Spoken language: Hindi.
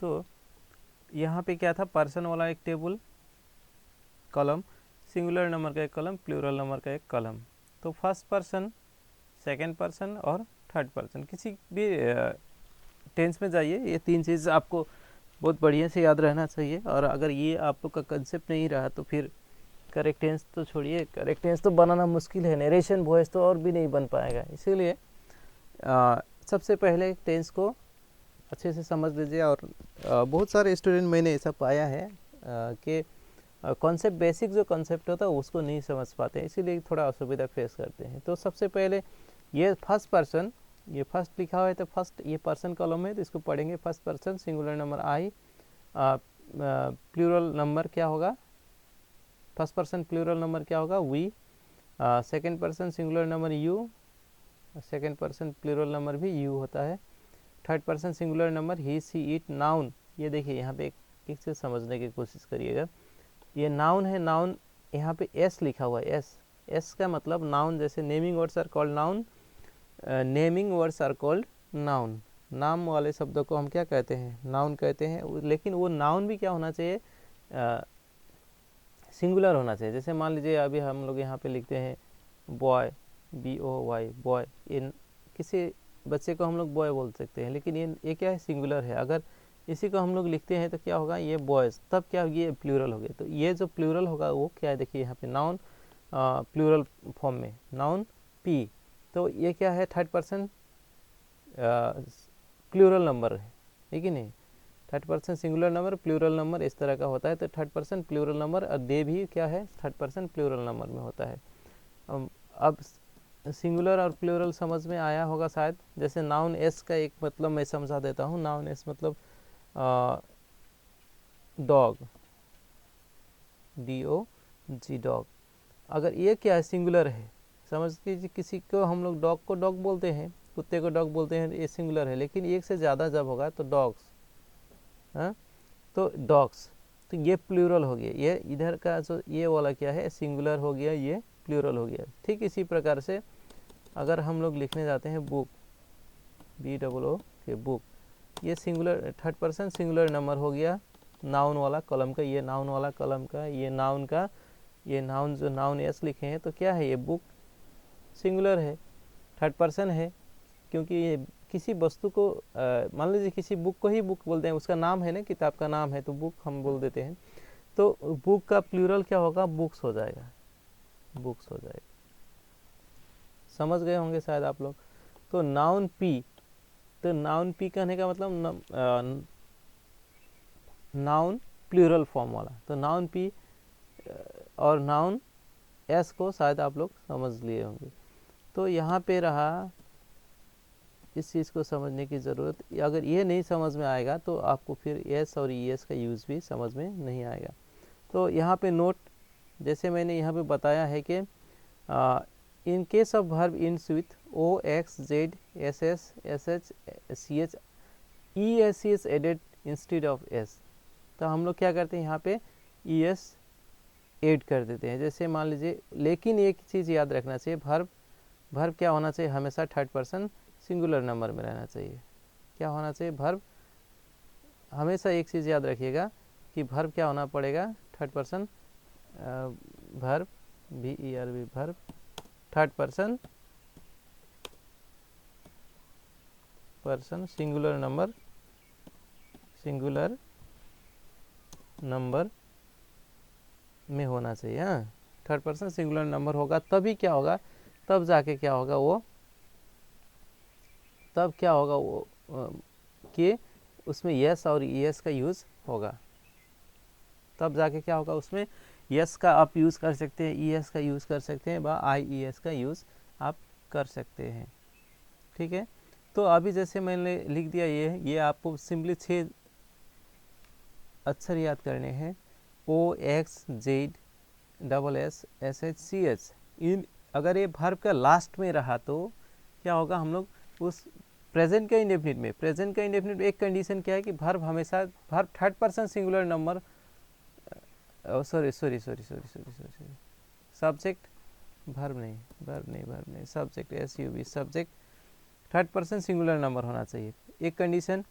तो यहाँ पे क्या था, पर्सन वाला एक टेबल कॉलम, सिंगुलर नंबर का एक कॉलम, प्लूरल नंबर का एक कॉलम। तो फर्स्ट पर्सन, सेकंड पर्सन और थर्ड पर्सन, किसी भी टेंस में जाइए, ये तीन चीज़ आपको बहुत बढ़िया से याद रहना चाहिए। और अगर ये आप लोग का कंसेप्ट नहीं रहा तो फिर करेक्ट टेंस तो छोड़िए, करेक्ट टेंस तो बनाना मुश्किल है, नरेशन वॉइस तो और भी नहीं बन पाएगा। इसीलिए सबसे पहले टेंस को अच्छे से समझ लीजिए। और बहुत सारे स्टूडेंट मैंने ऐसा पाया है कि कॉन्सेप्ट, बेसिक जो कॉन्सेप्ट होता है उसको नहीं समझ पाते हैं, इसीलिए थोड़ा असुविधा फेस करते हैं। तो सबसे पहले ये फर्स्ट पर्सन, ये फर्स्ट लिखा हुआ है तो फर्स्ट ये पर्सन कॉलम है तो इसको पढ़ेंगे first person singular number I, plural number क्या होगा, फर्स्ट पर्सन प्लूरल नंबर क्या होगा, we. Second person singular number you, second person plural number भी यू होता है। Third person singular number he, she, it. Noun, ये देखिए यहाँ पे एक से समझने की कोशिश करिएगा, ये नाउन है, नाउन यहाँ पे एस लिखा हुआ है, एस। एस का मतलब नाउन, जैसे naming words are called noun, naming words are called noun. नाम वाले शब्दों को हम क्या कहते हैं, नाउन कहते हैं। लेकिन वो नाउन भी क्या होना चाहिए, सिंगुलर होना चाहिए। जैसे मान लीजिए अभी हम लोग यहाँ पे लिखते हैं बॉय, BOY, बॉय, इन किसी बच्चे को हम लोग बॉय बोल सकते हैं, लेकिन ये क्या है, सिंगुलर है। अगर इसी को हम लोग लिखते हैं तो क्या होगा, ये बॉयज़, तब क्या ये प्लूरल हो गया। तो ये जो प्लूरल होगा वो क्या है, देखिए यहाँ पे नाउन प्लूरल फॉर्म में, नाउन पी। तो ये क्या है, थर्ड पर्सन प्लूरल नंबर है कि नहीं। Third person singular number, plural number इस तरह का होता है। तो थर्ड पर्सन प्लूरल नंबर, और दे भी क्या है, थर्ड पर्सन प्लूरल नंबर में होता है। अब सिंगुलर और प्लूरल समझ में आया होगा शायद। जैसे नाउन एस का एक मतलब मैं समझा देता हूँ। नाउन एस मतलब डॉग, DOG, डॉग। अगर ये क्या है, सिंगुलर है, समझ लीजिए किसी को हम लोग डॉग को डॉग बोलते हैं, कुत्ते को डॉग बोलते हैं, ये सिंगुलर है। लेकिन एक से ज़्यादा जब होगा तो डॉग्स, हाँ, तो डॉग्स, तो ये प्लूरल हो गया। ये इधर का जो ये वाला क्या है, सिंगुलर हो गया, ये प्लूरल हो गया। ठीक इसी प्रकार से अगर हम लोग लिखने जाते हैं बुक, BOO के बुक, ये singular, third person singular number हो गया नाउन वाला कॉलम का, ये नाउन वाला कॉलम का, ये नाउन का, ये नाउन जो नाउन एस लिखे हैं तो क्या है, ये बुक सिंगुलर है, थर्ड पर्सन है, क्योंकि ये किसी वस्तु को मान लीजिए किसी बुक को ही बुक बोलते हैं, उसका नाम है ना, किताब का नाम है तो बुक हम बोल देते हैं। तो बुक का प्लूरल क्या होगा, बुक्स हो जाएगा, बुक्स हो जाएगा। समझ गए होंगे शायद आप लोग। तो नाउन पी, तो नाउन पी कहने का मतलब नाउन प्लूरल फॉर्म वाला। तो नाउन पी और नाउन एस को शायद आप लोग समझ लिए होंगे। तो यहाँ पे रहा, इस चीज़ को समझने की ज़रूरत, अगर ये नहीं समझ में आएगा तो आपको फिर एस और ES का यूज़ भी समझ में नहीं आएगा। तो यहाँ पे नोट, जैसे मैंने यहाँ पे बताया है कि in case of verb ends with OX, Z, SS, SH, CH, ES is added instead of S। तो हम लोग क्या करते हैं, यहाँ पे ES ऐड कर देते हैं। जैसे मान लीजिए, लेकिन एक चीज़ याद रखना चाहिए, वर्ब क्या होना चाहिए, हमेशा थर्ड पर्सन सिंगुलर नंबर में रहना चाहिए। क्या होना चाहिए, वर्ब हमेशा एक चीज़ याद रखिएगा कि वर्ब क्या होना पड़ेगा, third person, verb VERB, verb third person singular number में होना चाहिए। हाँ, थर्ड पर्सन सिंगुलर नंबर होगा तभी क्या होगा, तब जाके क्या होगा वो, तब क्या होगा वो कि उसमें यस और ES का यूज़ होगा, तब जाके क्या होगा, उसमें यस का आप यूज़ कर सकते हैं, ES का यूज़ कर सकते हैं, व IES का यूज़ आप कर सकते हैं। ठीक है। तो अभी जैसे मैंने लिख दिया, ये आपको सिंपली 6 अक्षर याद करने हैं, OX, Z, SS, SH, CH। इन अगर ये वर्ब का लास्ट में रहा तो क्या होगा, हम लोग उस प्रेजेंट का इंडेफिनिट में, प्रेजेंट का इंडेफिनिट एक कंडीशन क्या है कि वर्ब हमेशा, verb third person singular number, sorry, subject, verb नहीं, subject, SUB, subject third person singular number होना चाहिए। एक कंडीशन